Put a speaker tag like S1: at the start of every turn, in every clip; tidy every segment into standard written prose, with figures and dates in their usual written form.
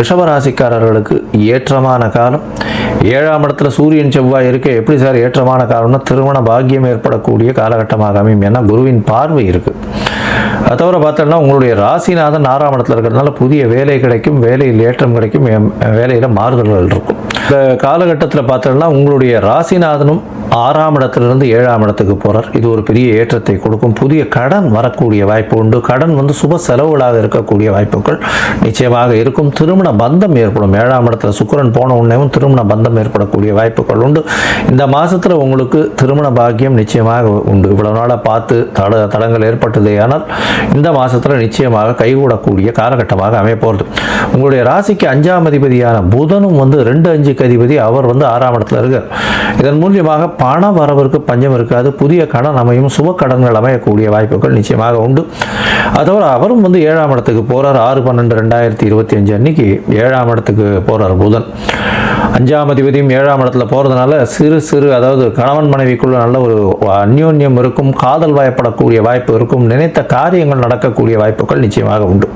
S1: ரிஷபராசிக்காரர்களுக்கு ஏற்றமான காலம். 7ஆம் இடத்துல சூரியன் செவ்வாய் இருக்க எப்படி சார் ஏற்றமான காலம்னா திருமண பாக்கியம் ஏற்படக்கூடிய காலகட்டமாக அமையும். ஏன்னா குருவின் பார்வை இருக்கு. அது தவிர பார்த்தோம்னா உங்களுடைய ராசிநாதன் 6ஆம் இடத்துல இருக்கிறதுனால புதிய வேலை கிடைக்கும், வேலையில் ஏற்றம் கிடைக்கும், வேலையில் மாறுதல்கள் இருக்கும். இந்த காலகட்டத்தில் பார்த்தோம்னா உங்களுடைய ராசிநாதனும் 6ஆம் இடத்திலிருந்து 7ஆம் இடத்துக்கு போகிறார். இது ஒரு பெரிய ஏற்றத்தை கொடுக்கும். புதிய கடன் வரக்கூடிய வாய்ப்பு உண்டு. கடன் சுப செலவுகளாக இருக்கக்கூடிய வாய்ப்புகள் நிச்சயமாக இருக்கும். திருமண பந்தம் ஏற்படும். 7ஆம் இடத்துல சுக்கிரன் போன உடனேயும் திருமண பந்தம் ஏற்படக்கூடிய வாய்ப்புகள் உண்டு. இந்த மாதத்தில் உங்களுக்கு திருமண பாக்கியம் நிச்சயமாக உண்டு. இவ்வளவு நாளாக பார்த்து தடங்கள் ஏற்பட்டதே, ஆனால் இந்த மாதத்தில் நிச்சயமாக கைகூடக்கூடிய காலகட்டமாக அமைய போகிறது. உங்களுடைய ராசிக்கு 5ஆம் அதிபதியான புதனும் 2-5க்கு அதிபதி, அவர் 6ஆம் இடத்துல இருக்கார். இதன் மூலியமாக பண வரவிற்கு பஞ்சம் இருக்காது. புதிய கடன் அமையும், சுப கடன்கள் அமையக்கூடிய வாய்ப்புகள் நிச்சயமாக உண்டு. அதோட அவரும் 7ஆம் இடத்துக்கு போறார். 6/12/2025 அன்னைக்கு 7ஆம் இடத்துக்கு போறார் புதன். 5ஆம் அதிபதியும் 7ஆம் இடத்துல போறதுனால சிறு அதாவது கணவன் மனைவிக்குள்ள நல்ல ஒரு அந்யோன்யம் இருக்கும், காதல் வயப்படக்கூடிய வாய்ப்பு இருக்கும், நினைத்த காரியங்கள் நடக்கக்கூடிய வாய்ப்புகள் நிச்சயமாக உண்டு.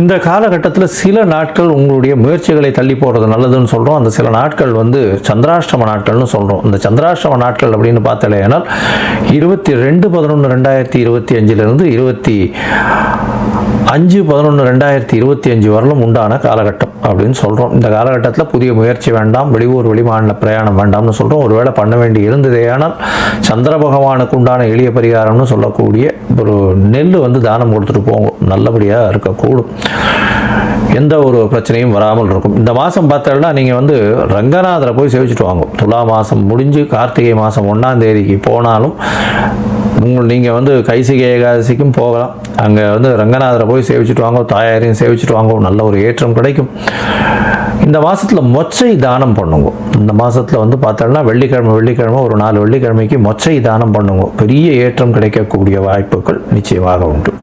S1: இந்த காலகட்டத்தில் சில நாட்கள் உங்களுடைய முயற்சிகளை தள்ளி போடுறது நல்லதுன்னு சொல்கிறோம். அந்த சில நாட்கள் சந்திராஷ்டம நாட்கள்னு சொல்கிறோம். இந்த சந்திராஷ்டம நாட்கள் அப்படின்னு பார்த்தாலேனால் 22/11/2025 25/11/2025 வரலும் உண்டான காலகட்டம் அப்படின்னு சொல்கிறோம். இந்த காலகட்டத்தில் புதிய முயற்சி வேண்டாம், வெளியூர் வெளிமாநில பிரயாணம் வேண்டாம்னு சொல்கிறோம். ஒருவேளை பண்ண வேண்டி இருந்ததே ஆனால் சந்திர பகவானுக்கு உண்டான எளிய பரிகாரம்னு சொல்லக்கூடிய ஒரு நெல் தானம் கொடுத்துட்டு போகும், நல்லபடியாக இருக்கக்கூடும். எந்த ஒரு பிரச்சனையும் வராமல் இருக்கும். இந்த மாதம் பார்த்தோம்னா நீங்கள் ரங்கநாதரை போய் சேவிச்சுட்டு வாங்க. துலா மாதம் முடிஞ்சு கார்த்திகை மாதம் 1ஆம் தேதிக்கு போனாலும் நீங்கள் கைசிகை ஏகாதசிக்கும் போகலாம். அங்கே ரங்கநாதரை போய் சேவிச்சுட்டு வாங்க, தாயாரையும் சேவிச்சுட்டு வாங்க, நல்ல ஒரு ஏற்றம் கிடைக்கும். இந்த மாதத்தில் மொச்சை தானம் பண்ணுங்க. இந்த மாதத்தில் பார்த்தோம்னா வெள்ளிக்கிழமை ஒரு 4 வெள்ளிக்கிழமைக்கு மொச்சை தானம் பண்ணுங்க. பெரிய ஏற்றம் கிடைக்கக்கூடிய வாய்ப்புகள் நிச்சயமாக உண்டு.